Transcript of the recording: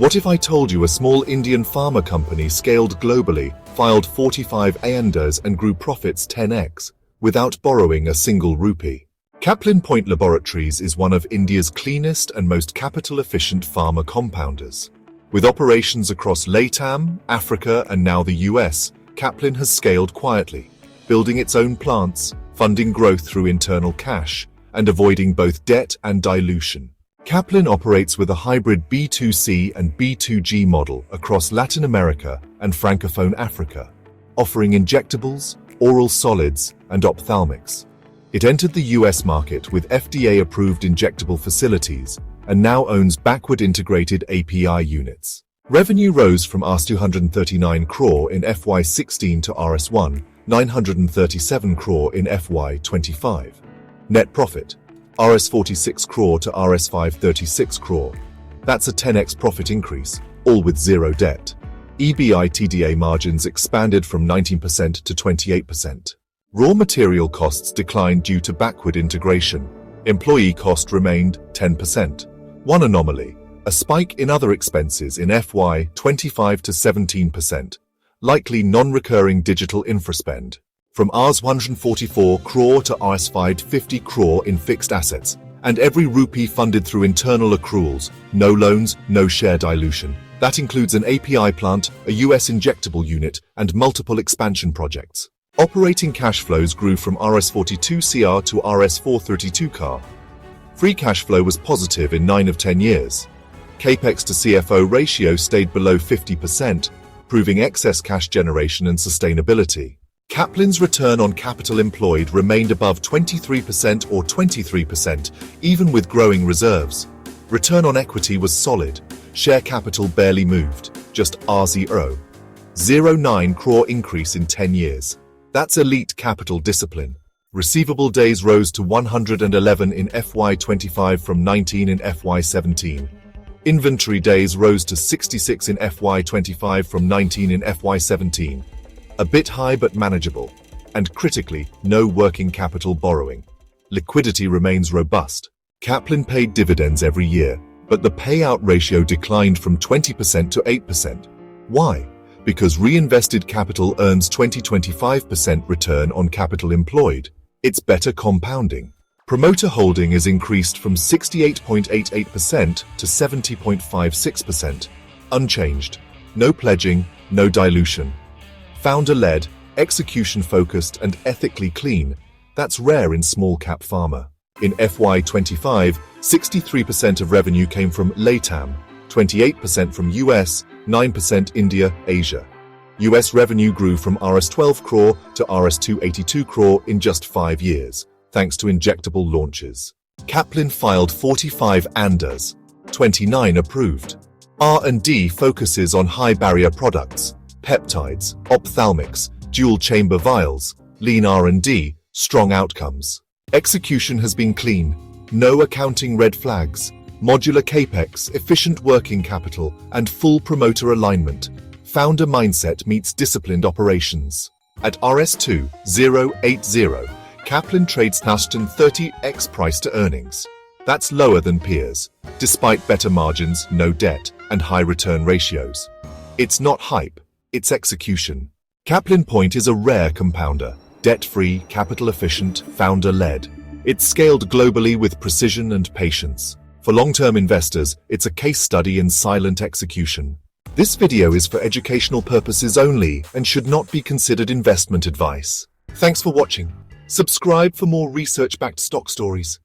What if I told you a small Indian pharma company scaled globally, filed 45 ANDAs and grew profits 10x, without borrowing a single rupee? Caplin Point Laboratories is one of India's cleanest and most capital-efficient pharma compounders. With operations across LATAM, Africa, and now the US, Caplin has scaled quietly, building its own plants, funding growth through internal cash, and avoiding both debt and dilution. Caplin operates with a hybrid B2C and B2G model across Latin America and Francophone Africa, offering injectables, oral solids, and ophthalmics. It entered the US market with FDA-approved injectable facilities and now owns backward-integrated API units. Revenue rose from Rs 239 crore in FY16 to Rs 937 crore in FY25. Net profit, Rs 46 crore to Rs 536 crore. That's a 10x profit increase, all with zero debt. EBITDA margins expanded from 19% to 28%. Raw material costs declined due to backward integration. Employee cost remained 10%. One anomaly, a spike in other expenses in FY25 to 17%, likely non-recurring digital infra spend, from Rs 144 crore to Rs 550 crore in fixed assets, and every rupee funded through internal accruals, no loans, no share dilution. That includes an API plant, a US injectable unit, and multiple expansion projects. Operating cash flows grew from Rs 42 crore to Rs 432 crore. Free cash flow was positive in 9 of 10 years. Capex to CFO ratio stayed below 50%, proving excess cash generation and sustainability. Caplin's return on capital employed remained above 23% or 23%, even with growing reserves. Return on equity was solid. Share capital barely moved, just R0.09 crore increase in 10 years. That's elite capital discipline. Receivable days rose to 111 in FY25 from 19 in FY17. Inventory days rose to 66 in FY25 from 19 in FY17. A bit high but manageable. And critically, no working capital borrowing. Liquidity remains robust. Caplin paid dividends every year, but the payout ratio declined from 20% to 8%. Why? Because reinvested capital earns 20-25% return on capital employed. It's better compounding. Promoter holding is increased from 68.88% to 70.56%. Unchanged. No pledging, no dilution. Founder-led, execution-focused, and ethically clean. That's rare in small-cap pharma. In FY25, 63% of revenue came from LATAM, 28% from US, 9% India, Asia. US revenue grew from Rs 12 crore to Rs 282 crore in just 5 years, thanks to injectable launches. Caplin filed 45 ANDAs, 29 approved. R&D focuses on high-barrier products, peptides, ophthalmics, dual-chamber vials, lean R&D, strong outcomes. Execution has been clean, no accounting red flags, modular capex, efficient working capital, and full promoter alignment. Founder mindset meets disciplined operations. At Rs 2,080, Caplin trades Ashton 30x price to earnings. That's lower than peers, despite better margins, no debt, and high return ratios. It's not hype, it's execution. Caplin Point is a rare compounder, debt-free, capital-efficient, founder-led. It's scaled globally with precision and patience. For long-term investors, it's a case study in silent execution. This video is for educational purposes only and should not be considered investment advice. Thanks for watching. Subscribe for more research-backed stock stories.